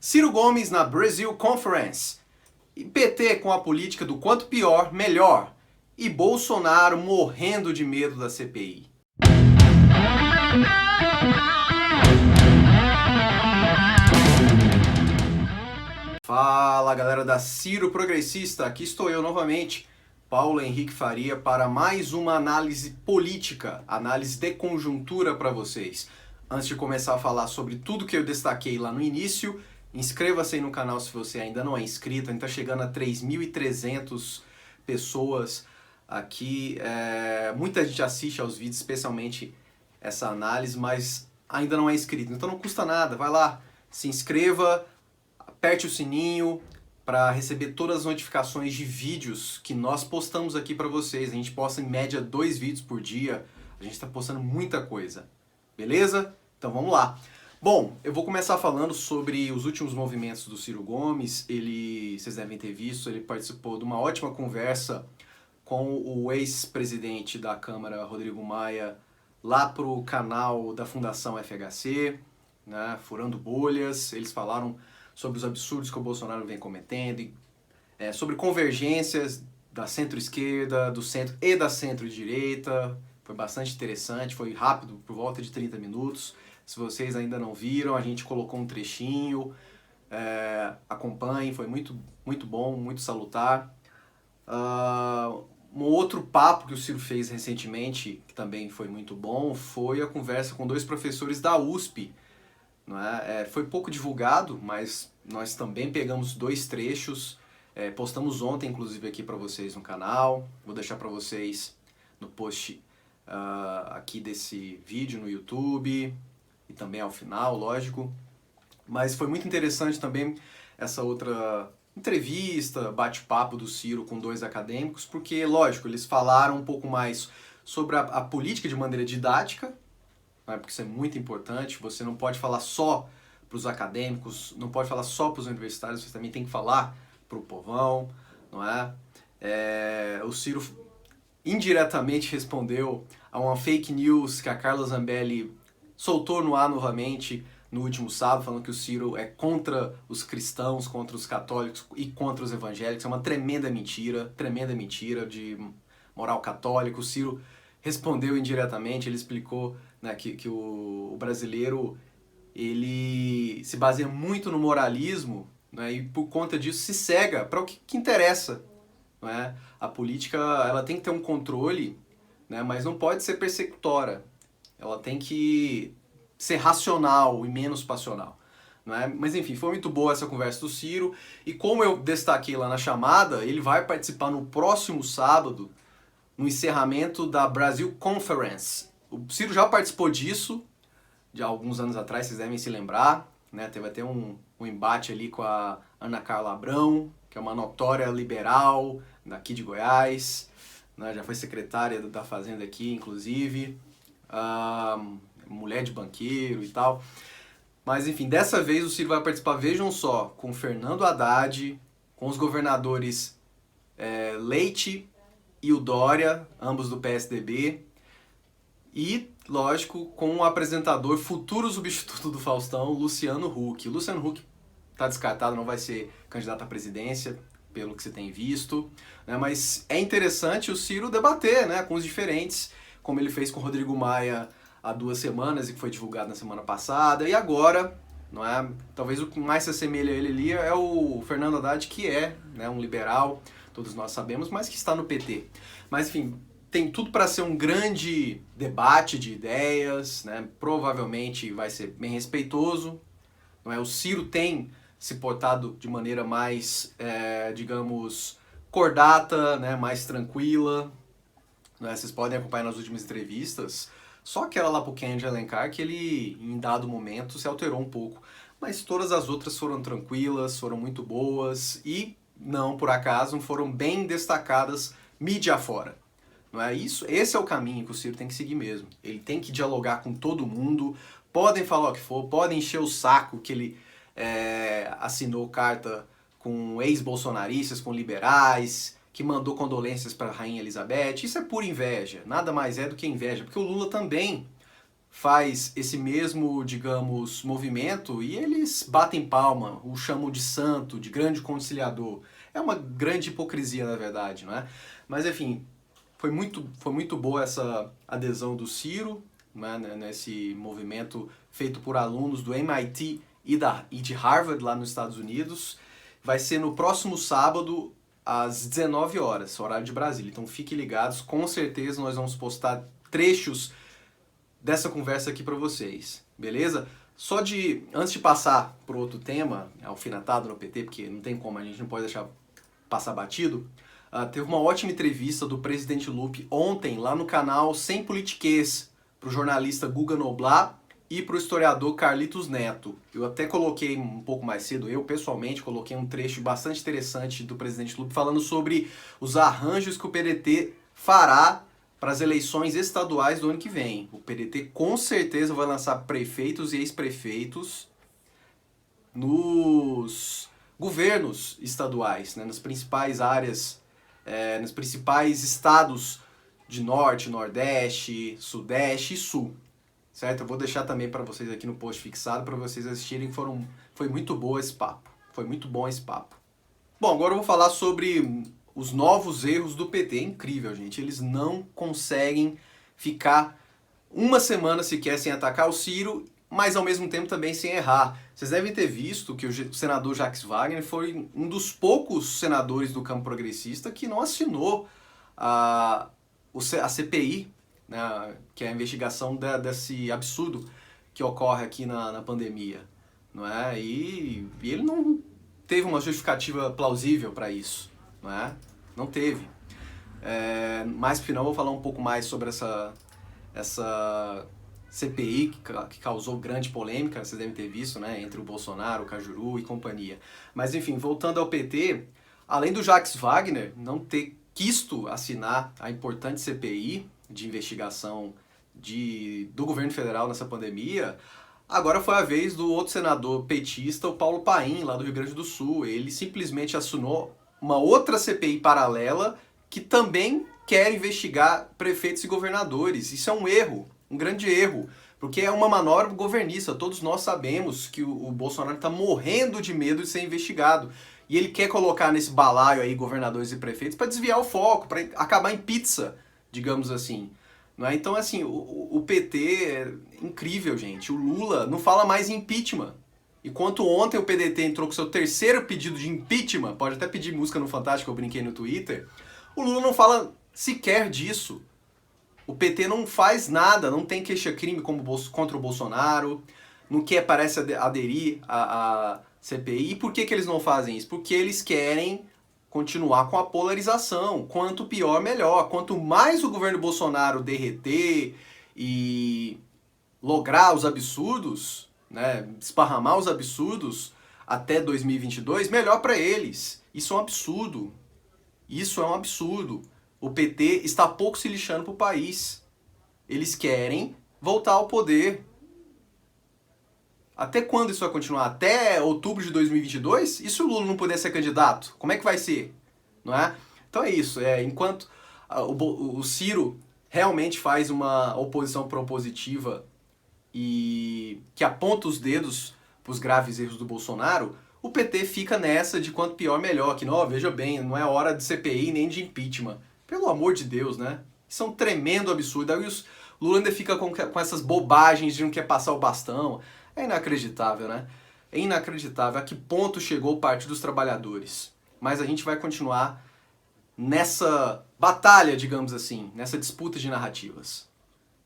Ciro Gomes na Brazil Conference. E PT com a política do quanto pior, melhor. E Bolsonaro morrendo de medo da CPI. Fala galera da Ciro Progressista, aqui estou eu novamente, Paulo Henrique Faria, para mais uma análise política, análise de conjuntura para vocês. Antes de começar a falar sobre tudo que eu destaquei lá no início, inscreva-se aí no canal se você ainda não é inscrito, a gente está chegando a 3.300 pessoas aqui. Muita gente assiste aos vídeos, especialmente essa análise, mas ainda não é inscrito. Então não custa nada, vai lá, se inscreva, aperte o sininho para receber todas as notificações de vídeos que nós postamos aqui para vocês. A gente posta em média 2 vídeos por dia, a gente está postando muita coisa, beleza? Então vamos lá. Bom, eu vou começar falando sobre os últimos movimentos do Ciro Gomes. Vocês devem ter visto, ele participou de uma ótima conversa com o ex-presidente da Câmara, Rodrigo Maia, lá pro canal da Fundação FHC, né, Furando Bolhas. Eles falaram sobre os absurdos que o Bolsonaro vem cometendo, sobre convergências da centro-esquerda, do centro e da centro-direita. Foi bastante interessante, foi rápido, por volta de 30 minutos. Se vocês ainda não viram, a gente colocou um trechinho, acompanhem, foi muito, muito bom, muito salutar. Um outro papo que o Ciro fez recentemente, que também foi muito bom, foi a conversa com 2 professores da USP. Não é? Foi pouco divulgado, mas nós também pegamos 2 trechos, postamos ontem, inclusive, aqui para vocês no canal. Vou deixar para vocês no post aqui desse vídeo no YouTube e também ao final, lógico. Mas foi muito interessante também essa outra entrevista, bate-papo do Ciro com 2 acadêmicos, porque, lógico, eles falaram um pouco mais sobre a política de maneira didática, né, porque isso é muito importante. Você não pode falar só para os acadêmicos, não pode falar só para os universitários, você também tem que falar para o povão, não é? O Ciro indiretamente respondeu a uma fake news que a Carla Zambelli soltou no ar novamente no último sábado, falando que o Ciro é contra os cristãos, contra os católicos e contra os evangélicos. É uma tremenda mentira de moral católica. O Ciro respondeu indiretamente, ele explicou, né, que o brasileiro ele se baseia muito no moralismo, né, e por conta disso se cega para o que interessa. Não é? A política ela tem que ter um controle, né, mas não pode ser persecutória. Ela tem que ser racional e menos passional. Não é? Mas enfim, foi muito boa essa conversa do Ciro. E como eu destaquei lá na chamada, ele vai participar no próximo sábado, no encerramento da Brazil Conference. O Ciro já participou disso, de alguns anos atrás, vocês devem se lembrar. Né? Teve até um embate ali com a Ana Carla Abrão, que é uma notória liberal daqui de Goiás. Né? Já foi secretária da Fazenda aqui, inclusive. Mulher de banqueiro e tal. Mas enfim, dessa vez o Ciro vai participar, vejam só, com Fernando Haddad, com os governadores Leite e o Dória, ambos do PSDB, e, lógico, com o apresentador, futuro substituto do Faustão, Luciano Huck. O Luciano Huck está descartado, não vai ser candidato à presidência, pelo que você tem visto, né? Mas é interessante o Ciro debater, né, com os diferentes, como ele fez com o Rodrigo Maia há 2 semanas e que foi divulgado na semana passada, e agora, não é? Talvez o que mais se assemelha a ele ali é o Fernando Haddad, que é, né, um liberal, todos nós sabemos, mas que está no PT. Mas enfim, tem tudo para ser um grande debate de ideias, né? Provavelmente vai ser bem respeitoso, não é? O Ciro tem se portado de maneira mais, digamos, cordata, né, mais tranquila, né? Vocês podem acompanhar nas últimas entrevistas. Só aquela lá pro Kennedy Alencar que ele, em dado momento, se alterou um pouco. Mas todas as outras foram tranquilas, foram muito boas e, não por acaso, foram bem destacadas mídia afora. Não é isso? Esse é o caminho que o Ciro tem que seguir mesmo. Ele tem que dialogar com todo mundo, podem falar o que for, podem encher o saco que ele assinou carta com ex-bolsonaristas, com liberais, que mandou condolências para a Rainha Elizabeth. Isso é pura inveja, nada mais é do que inveja, porque o Lula também faz esse mesmo, digamos, movimento e eles batem palma, o chamam de santo, de grande conciliador. É uma grande hipocrisia, na verdade, não é? Mas, enfim, foi muito boa essa adesão do Ciro, né, nesse movimento feito por alunos do MIT e de Harvard, lá nos Estados Unidos. Vai ser no próximo sábado, às 19 horas, horário de Brasília. Então fiquem ligados, com certeza nós vamos postar trechos dessa conversa aqui para vocês, beleza? Antes de passar para outro tema, alfinetado no PT, porque não tem como, a gente não pode deixar passar batido, teve uma ótima entrevista do presidente Lupe ontem lá no canal Sem Politiquês, para o jornalista Guga Noblat e para o historiador Carlitos Neto. Eu até coloquei um pouco mais cedo, eu pessoalmente coloquei um trecho bastante interessante do presidente Lupe falando sobre os arranjos que o PDT fará para as eleições estaduais do ano que vem. O PDT com certeza vai lançar prefeitos e ex-prefeitos nos governos estaduais, né, nas principais áreas, nos principais estados de Norte, Nordeste, Sudeste e Sul. Certo? Eu vou deixar também para vocês aqui no post fixado para vocês assistirem. Foi muito bom esse papo. Foi muito bom esse papo. Bom, agora eu vou falar sobre os novos erros do PT. É incrível, gente. Eles não conseguem ficar uma semana sequer sem atacar o Ciro, mas ao mesmo tempo também sem errar. Vocês devem ter visto que o senador Jacques Wagner foi um dos poucos senadores do campo progressista que não assinou a CPI, né, que é a investigação desse absurdo que ocorre aqui na pandemia, não é? E ele não teve uma justificativa plausível para isso, não é? Não teve. Mais pro final eu vou falar um pouco mais sobre essa CPI que causou grande polêmica, vocês devem ter visto, né, entre o Bolsonaro, o Cajuru e companhia. Mas enfim, voltando ao PT, além do Jacques Wagner não ter quisto assinar a importante CPI de investigação do governo federal nessa pandemia, agora foi a vez do outro senador petista, o Paulo Paim, lá do Rio Grande do Sul. Ele simplesmente assinou uma outra CPI paralela que também quer investigar prefeitos e governadores. Isso é um erro, um grande erro, porque é uma manobra governista. Todos nós sabemos que o Bolsonaro está morrendo de medo de ser investigado. E ele quer colocar nesse balaio aí governadores e prefeitos para desviar o foco, para acabar em pizza, digamos assim. Não é? Então, assim, o PT é incrível, gente. O Lula não fala mais em impeachment. Enquanto ontem o PDT entrou com seu terceiro pedido de impeachment, pode até pedir música no Fantástico, eu brinquei no Twitter, o Lula não fala sequer disso. O PT não faz nada, não tem queixa-crime contra o Bolsonaro, não quer, parece, aderir a CPI. E por que eles não fazem isso? Porque eles querem continuar com a polarização. Quanto pior, melhor. Quanto mais o governo Bolsonaro derreter e lograr os absurdos, né, esparramar os absurdos até 2022, melhor para eles. Isso é um absurdo. Isso é um absurdo. O PT está pouco se lixando para o país. Eles querem voltar ao poder. Até quando isso vai continuar? Até outubro de 2022? E se o Lula não puder ser candidato? Como é que vai ser? Não é? Então é isso. Enquanto o Ciro realmente faz uma oposição propositiva e que aponta os dedos para os graves erros do Bolsonaro, o PT fica nessa de quanto pior, melhor. Que, não, veja bem, não é hora de CPI nem de impeachment. Pelo amor de Deus, né? Isso é um tremendo absurdo. Aí o Lula ainda fica com essas bobagens de não quer passar o bastão. É inacreditável, né? É inacreditável a que ponto chegou o Partido dos Trabalhadores. Mas a gente vai continuar nessa batalha, digamos assim, nessa disputa de narrativas.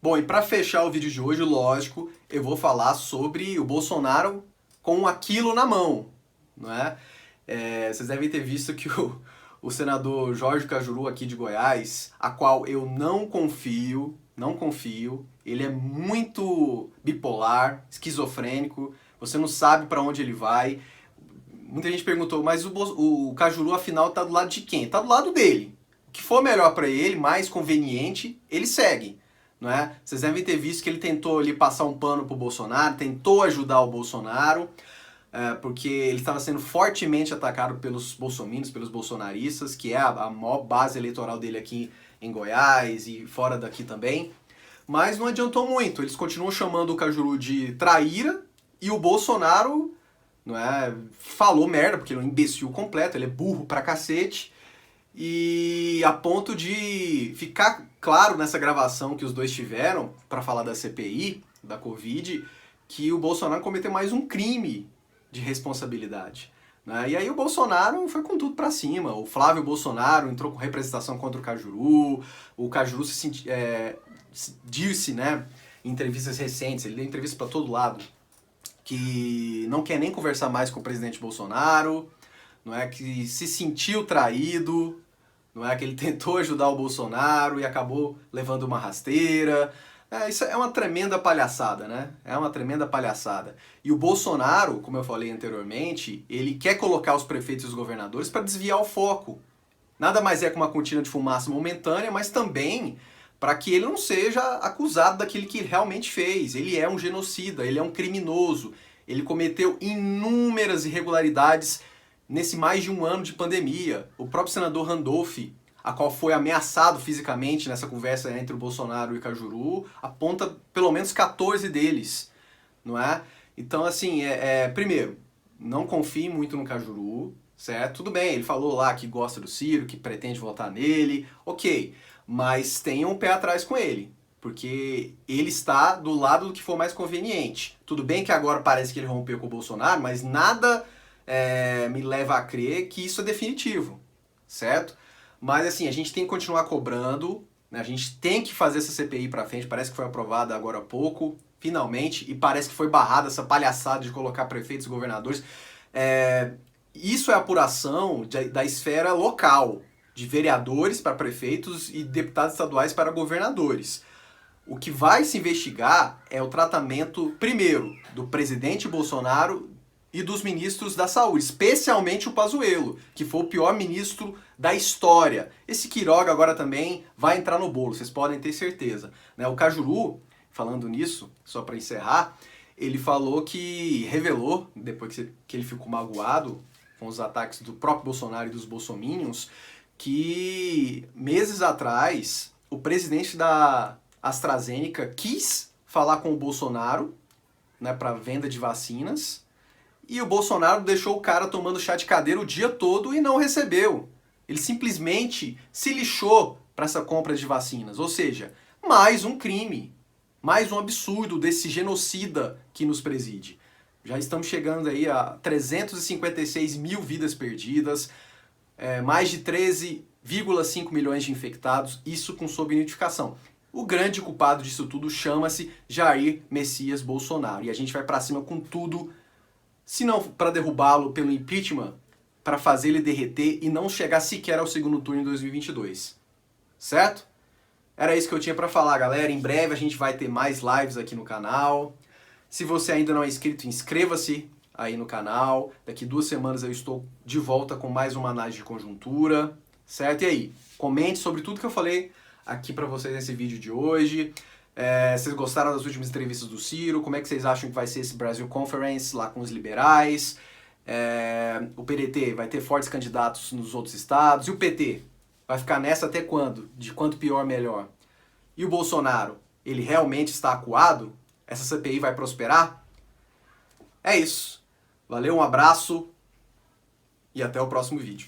Bom, e para fechar o vídeo de hoje, lógico, eu vou falar sobre o Bolsonaro com aquilo na mão, não é? Vocês devem ter visto que o senador Jorge Cajuru aqui de Goiás, a qual eu não confio, ele é muito bipolar, esquizofrênico, você não sabe para onde ele vai. Muita gente perguntou, mas o Cajuru afinal tá do lado de quem? Tá do lado dele. O que for melhor para ele, mais conveniente, ele segue. Não é? Vocês devem ter visto que ele tentou ali passar um pano pro Bolsonaro, tentou ajudar o Bolsonaro, porque ele estava sendo fortemente atacado pelos bolsominions, pelos bolsonaristas, que é a maior base eleitoral dele aqui em Goiás e fora daqui também. mas não adiantou muito. Eles continuam chamando o Cajuru de traíra e o Bolsonaro, não é, falou merda, porque ele é um imbecil completo, ele é burro pra cacete. E a ponto de ficar claro nessa gravação que os dois tiveram para falar da CPI, da Covid, que o Bolsonaro cometeu mais um crime de responsabilidade. Né? E aí o Bolsonaro foi com tudo pra cima. O Flávio Bolsonaro entrou com representação contra o Cajuru disse, né, em entrevistas recentes, ele deu entrevista para todo lado, que não quer nem conversar mais com o presidente Bolsonaro, não é, que se sentiu traído, não é, que ele tentou ajudar o Bolsonaro e acabou levando uma rasteira. Isso é uma tremenda palhaçada, né? É uma tremenda palhaçada. E o Bolsonaro, como eu falei anteriormente, ele quer colocar os prefeitos e os governadores para desviar o foco. Nada mais é que uma cortina de fumaça momentânea, mas também para que ele não seja acusado daquilo que ele realmente fez. Ele é um genocida, ele é um criminoso. Ele cometeu inúmeras irregularidades nesse mais de um ano de pandemia. O próprio senador Randolph, a qual foi ameaçado fisicamente nessa conversa entre o Bolsonaro e o Cajuru, aponta pelo menos 14 deles, não é? Então, assim, primeiro, não confie muito no Cajuru, certo? Tudo bem, ele falou lá que gosta do Ciro, que pretende votar nele, ok, mas tenha um pé atrás com ele, porque ele está do lado do que for mais conveniente. Tudo bem que agora parece que ele rompeu com o Bolsonaro, mas nada me leva a crer que isso é definitivo, certo? Mas assim, a gente tem que continuar cobrando, né? A gente tem que fazer essa CPI pra frente, parece que foi aprovada agora há pouco, finalmente, e parece que foi barrada essa palhaçada de colocar prefeitos e governadores. Isso é apuração da esfera local, de vereadores para prefeitos e deputados estaduais para governadores. O que vai se investigar é o tratamento, primeiro, do presidente Bolsonaro e dos ministros da saúde, especialmente o Pazuello, que foi o pior ministro da história. Esse Queiroga agora também vai entrar no bolo, vocês podem ter certeza. Né? O Cajuru, falando nisso, só para encerrar, ele falou que revelou, depois que ele ficou magoado com os ataques do próprio Bolsonaro e dos bolsominions, que meses atrás o presidente da AstraZeneca quis falar com o Bolsonaro, né, para venda de vacinas, e o Bolsonaro deixou o cara tomando chá de cadeira o dia todo e não recebeu. Ele simplesmente se lixou para essa compra de vacinas. Ou seja, mais um crime, mais um absurdo desse genocida que nos preside. Já estamos chegando aí a 356 mil vidas perdidas, mais de 13,5 milhões de infectados, isso com subnotificação. O grande culpado disso tudo chama-se Jair Messias Bolsonaro. E a gente vai para cima com tudo, se não para derrubá-lo pelo impeachment, para fazer ele derreter e não chegar sequer ao segundo turno em 2022. Certo? Era isso que eu tinha para falar, galera. Em breve a gente vai ter mais lives aqui no canal. Se você ainda não é inscrito, inscreva-se aí no canal. Daqui 2 semanas eu estou de volta com mais uma análise de conjuntura. Certo? E aí? Comente sobre tudo que eu falei aqui para vocês nesse vídeo de hoje. Vocês gostaram das últimas entrevistas do Ciro? Como é que vocês acham que vai ser esse Brasil Conference lá com os liberais? O PDT vai ter fortes candidatos nos outros estados. E o PT? Vai ficar nessa até quando? De quanto pior, melhor? E o Bolsonaro? Ele realmente está acuado? Essa CPI vai prosperar? É isso. Valeu, um abraço e até o próximo vídeo.